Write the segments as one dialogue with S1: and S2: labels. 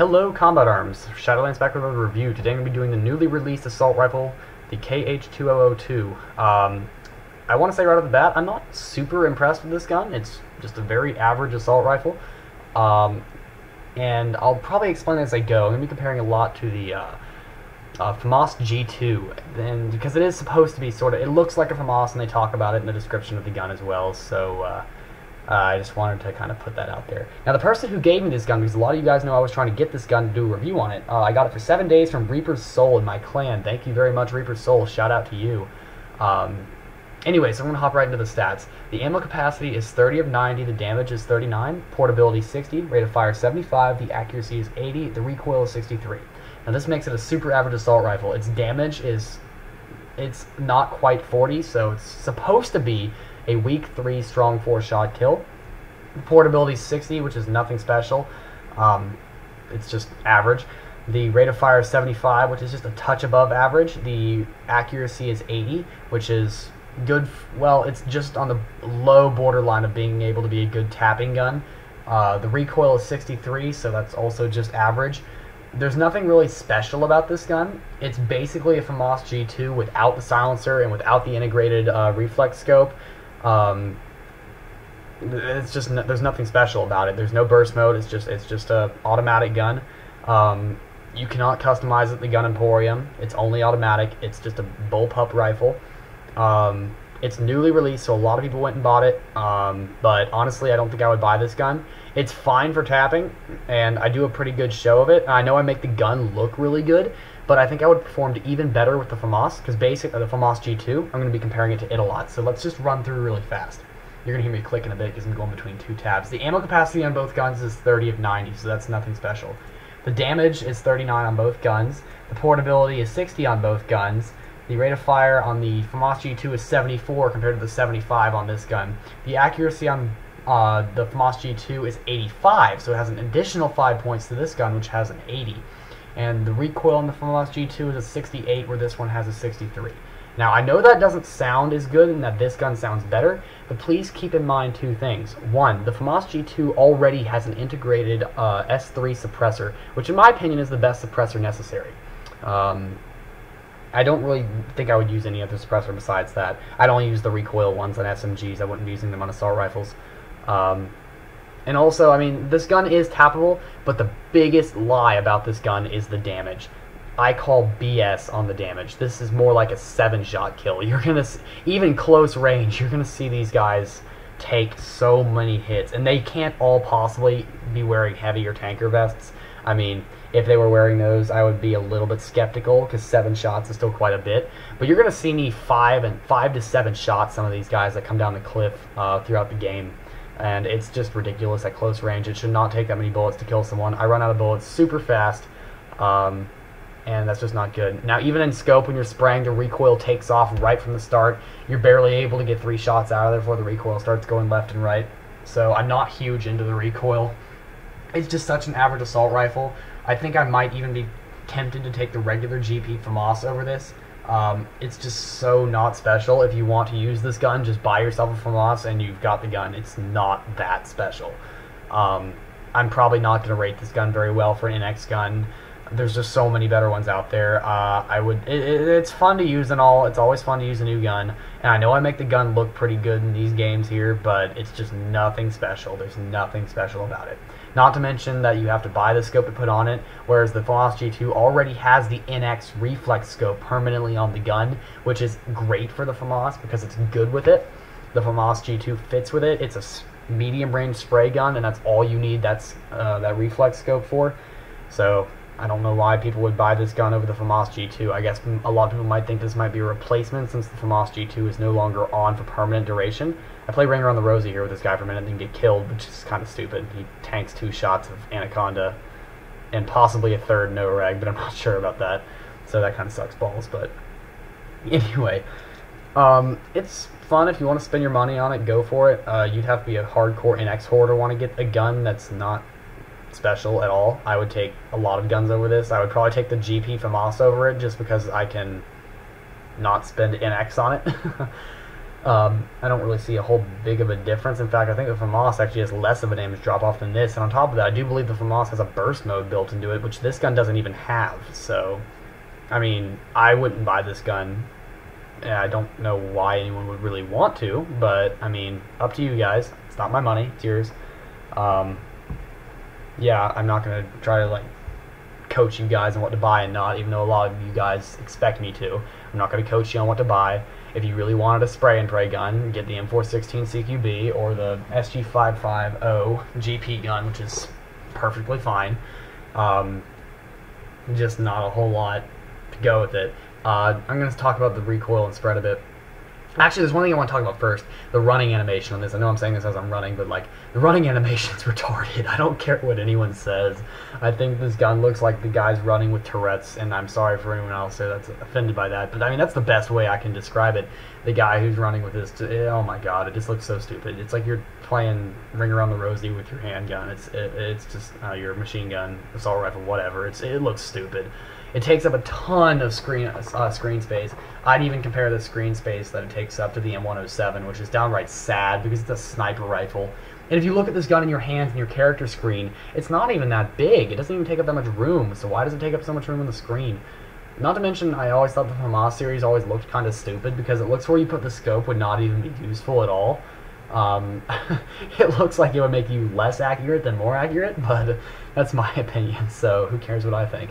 S1: Hello Combat Arms, Shadolance back with another review. Today I'm going to be doing the newly released assault rifle, the KH2002. I want to say right off the bat, I'm not super impressed with this gun. It's just a very average assault rifle. And I'll probably explain as I go. I'm going to be comparing a lot to the famas G2, and because it is supposed to be sort of, it looks like a famas, and they talk about it in the description of the gun as well, so I just wanted to kind of put that out there. Now, the person who gave me this gun, because a lot of you guys know I was trying to get this gun to do a review on it, I got it for 7 days from Reaper's Soul in my clan. Thank you very much, Reaper's Soul. Shout out to you. Anyway, so I'm going to hop right into the stats. The ammo capacity is 30 of 90, the damage is 39, portability 60, rate of fire 75, the accuracy is 80, the recoil is 63. Now this makes it a super average assault rifle. Its damage is, it's not quite 40, so it's supposed to be a weak 3 strong 4 shot kill. Portability 60, which is nothing special. It's just average. The rate of fire is 75, which is just a touch above average. The accuracy is 80, which is good. Well, it's just on the low borderline of being able to be a good tapping gun. The recoil is 63, so that's also just average. There's nothing really special about this gun. It's basically a famas G2 without the silencer and without the integrated reflex scope. It's just there's nothing special about it. There's no burst mode. It's just a automatic gun. You cannot customize it. The Gun Emporium. It's only automatic. It's just a bullpup rifle. It's newly released, so a lot of people went and bought it. But honestly, I don't think I would buy this gun. It's fine for tapping, and I do a pretty good show of it. I know I make the gun look really good, but I think I would perform even better with the famas, because basically the famas G2, I'm going to be comparing it to it a lot. So let's just run through really fast. You're going to hear me clicking a bit because I'm going between two tabs. The ammo capacity on both guns is 30 of 90, so that's nothing special. The damage is 39 on both guns. The portability is 60 on both guns. The rate of fire on the famas G2 is 74 compared to the 75 on this gun. The accuracy on the famas G2 is 85, so it has an additional 5 points to this gun, which has an 80. And the recoil on the famas G2 is a 68, where this one has a 63. Now, I know that doesn't sound as good and that this gun sounds better, but please keep in mind two things. One, the famas G2 already has an integrated S3 suppressor, which in my opinion is the best suppressor necessary. I don't really think I would use any other suppressor besides that. I'd only use the recoil ones on SMGs. I wouldn't be using them on assault rifles. And also, I mean, this gun is tappable, but the biggest lie about this gun is the damage. I call BS on the damage. This is more like a 7-shot kill. You're gonna, even close range, you're gonna see these guys take so many hits, and they can't all possibly be wearing heavy or tanker vests. I mean, if they were wearing those, I would be a little bit skeptical, because 7 shots is still quite a bit. But you're gonna see me 5 to 7 shots some of these guys that come down the cliff throughout the game. And it's just ridiculous at close range. It should not take that many bullets to kill someone. I run out of bullets super fast, and that's just not good. Now, even in scope, when you're spraying, the recoil takes off right from the start. You're barely able to get 3 shots out of there before the recoil starts going left and right. So I'm not huge into the recoil. It's just such an average assault rifle. I think I might even be tempted to take the regular GP famas over this. It's just so not special. If you want to use this gun, just buy yourself a famas and you've got the gun. It's not that special. I'm probably not going to rate this gun very well for an NX gun. There's just so many better ones out there. It's fun to use and all. It's always fun to use a new gun. And I know I make the gun look pretty good in these games here, but it's just nothing special. There's nothing special about it. Not to mention that you have to buy the scope to put on it, whereas the famas G2 already has the NX reflex scope permanently on the gun, which is great for the famas because it's good with it. The famas G2 fits with it. It's a medium range spray gun, and that's all you need that reflex scope for. So I don't know why people would buy this gun over the famas G2. I guess a lot of people might think this might be a replacement since the famas G2 is no longer on for permanent duration. I played Ring Around the Rosie here with this guy for a minute and didn't get killed, which is kind of stupid. He tanks 2 shots of Anaconda and possibly a 3rd no-reg, but I'm not sure about that. So that kind of sucks balls, but anyway. It's fun if you want to spend your money on it, go for it. You'd have to be a hardcore NX hoarder to want to get a gun that's not special at all. I would take a lot of guns over this. I would probably take the GP famas over it just because I can not spend NX on it. I don't really see a whole big of a difference. In fact, I think the FAMAS actually has less of a damage drop off than this. And on top of that, I do believe the FAMAS has a burst mode built into it, which this gun doesn't even have. So, I mean, I wouldn't buy this gun. I don't know why anyone would really want to, but I mean, up to you guys. It's not my money, it's yours. Yeah, I'm not gonna try to like coach you guys on what to buy and not, even though a lot of you guys expect me to. I'm not gonna coach you on what to buy. If you really wanted a spray and pray gun, get the M416 CQB or the SG550 GP gun, which is perfectly fine. Just not a whole lot to go with it. I'm going to talk about the recoil and spread a bit. Actually, there's one thing I want to talk about first. The running animation on this. I know I'm saying this as I'm running, but like, the running animation's retarded. I don't care what anyone says. I think this gun looks like the guy's running with Tourette's, and I'm sorry for anyone else that's offended by that. But I mean, that's the best way I can describe it. The guy who's running with this, oh my god, it just looks so stupid. It's like you're playing Ring Around the Rosie with your handgun. It's just your machine gun, assault rifle, whatever. It looks stupid. It takes up a ton of screen space. I'd even compare the screen space that it takes up to the M107, which is downright sad because it's a sniper rifle. And if you look at this gun in your hands and your character screen, it's not even that big. It doesn't even take up that much room, so why does it take up so much room on the screen? Not to mention, I always thought the FAMAS series always looked kind of stupid because it looks where you put the scope would not even be useful at all. It looks like it would make you less accurate than more accurate, but that's my opinion, so who cares what I think.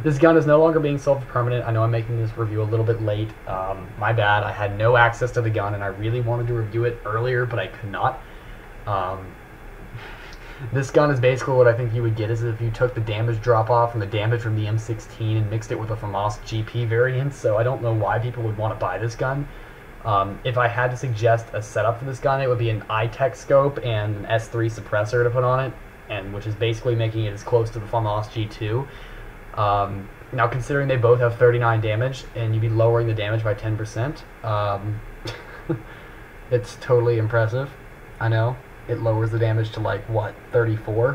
S1: This gun is no longer being sold for permanent. I know I'm making this review a little bit late. My bad. I had no access to the gun, and I really wanted to review it earlier, but I could not. This gun is basically what I think you would get is if you took the damage drop off and the damage from the M16 and mixed it with a FAMAS GP variant, so I don't know why people would want to buy this gun. If I had to suggest a setup for this gun, it would be an iTech scope and an S3 suppressor to put on it, and which is basically making it as close to the FAMAS G2. Now, considering they both have 39 damage, and you'd be lowering the damage by 10%, it's totally impressive. I know. It lowers the damage to, like, what, 34?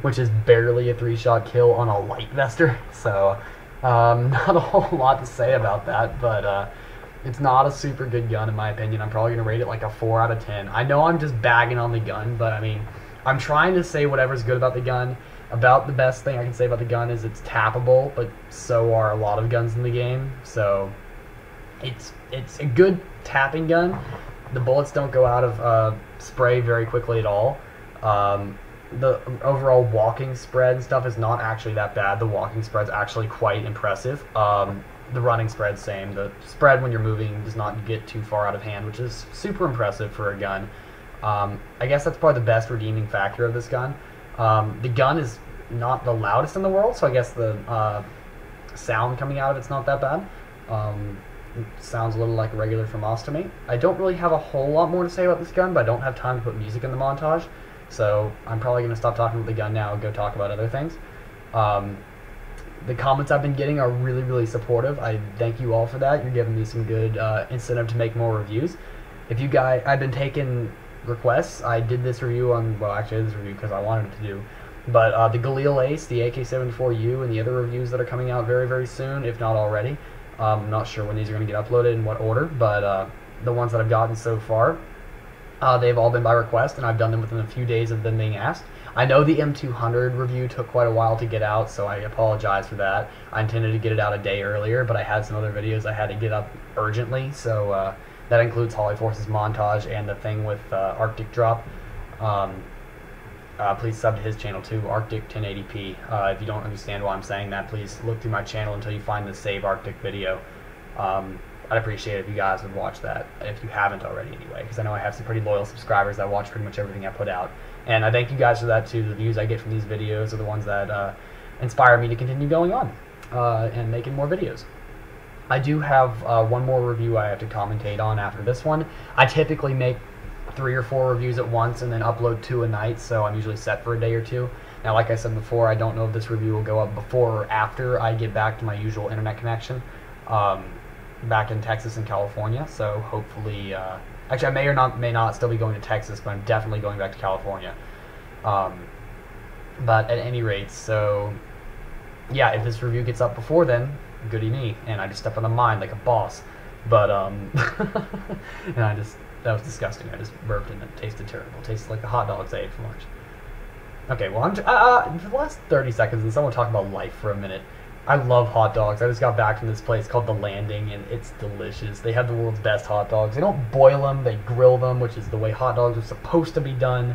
S1: Which is barely a 3-shot kill on a light vester. So, not a whole lot to say about that, but, it's not a super good gun in my opinion. I'm probably going to rate it like a 4 out of 10. I know I'm just bagging on the gun, but, I mean, I'm trying to say whatever's good about the gun. About the best thing I can say about the gun is it's tappable, but so are a lot of guns in the game. So it's a good tapping gun. The bullets don't go out of spray very quickly at all. The overall walking spread and stuff is not actually that bad. The walking spread's actually quite impressive. The running spread, same. The spread when you're moving does not get too far out of hand, which is super impressive for a gun. I guess that's probably the best redeeming factor of this gun. The gun is not the loudest in the world, so I guess the sound coming out of it's not that bad. It sounds a little like a regular FAMAS to me. I don't really have a whole lot more to say about this gun, but I don't have time to put music in the montage, so I'm probably going to stop talking about the gun now and go talk about other things. The comments I've been getting are really, really supportive. I thank you all for that. You're giving me some good incentive to make more reviews. If you guys, I've been taking requests. I did this review on, well, actually I did this review because I wanted it to do, but the Galil Ace, the AK-74U, and the other reviews that are coming out very, very soon, if not already. I'm not sure when these are going to get uploaded in what order, but the ones that I've gotten so far, they've all been by request, and I've done them within a few days of them being asked. I know the M200 review took quite a while to get out, so I apologize for that. I intended to get it out a day earlier, but I had some other videos I had to get up urgently, so that includes Holly Force's montage and the thing with Arctic Drop. Please sub to his channel too, Arctic 1080p. If you don't understand why I'm saying that, please look through my channel until you find the Save Arctic video. I'd appreciate it if you guys would watch that, if you haven't already anyway, because I know I have some pretty loyal subscribers that watch pretty much everything I put out. And I thank you guys for that too. The views I get from these videos are the ones that inspire me to continue going on and making more videos. I do have one more review I have to commentate on after this one. I typically make 3 or 4 reviews at once and then upload 2 a night, so I'm usually set for a day or 2. Now, like I said before, I don't know if this review will go up before or after I get back to my usual internet connection back in Texas and California, so hopefully, actually I may not still be going to Texas, but I'm definitely going back to California. But at any rate, so yeah, if this review gets up before then, goody me, and I just step on the mine like a boss. But and that was disgusting. I just burped and it tasted terrible. It tasted like the hot dogs I ate for lunch. Okay, well, for the last 30 seconds, and someone talk about life for a minute. I love hot dogs. I just got back from this place called The Landing, and it's delicious. They have the world's best hot dogs. They don't boil them, they grill them, which is the way hot dogs are supposed to be done.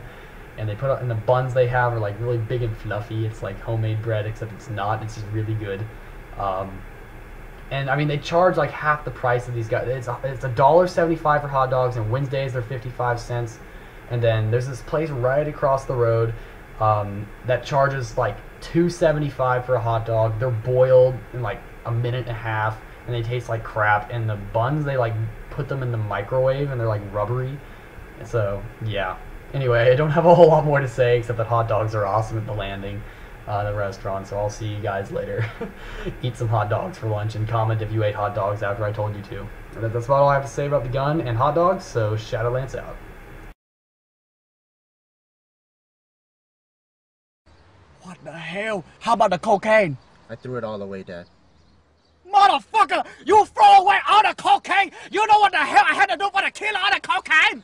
S1: And they put it in the buns they have are like really big and fluffy. It's like homemade bread, except it's not. It's just really good. And I mean, they charge like half the price of these guys. It's $1.75 for hot dogs, and Wednesdays they're 55 cents. And then there's this place right across the road that charges like $2.75 for a hot dog. They're boiled in like a minute and a half, and they taste like crap. And the buns, they like put them in the microwave, and they're like rubbery. So yeah. Anyway, I don't have a whole lot more to say except that hot dogs are awesome at The Landing, the restaurant. So I'll see you guys later. Eat some hot dogs for lunch and comment if you ate hot dogs after I told you to. And that's about all I have to say about the gun and hot dogs. So Shadolance out.
S2: What the hell? How about the cocaine?
S3: I threw it all away, Dad.
S2: Motherfucker! You throw away all the cocaine? You know what the hell I had to do for the killer all the cocaine?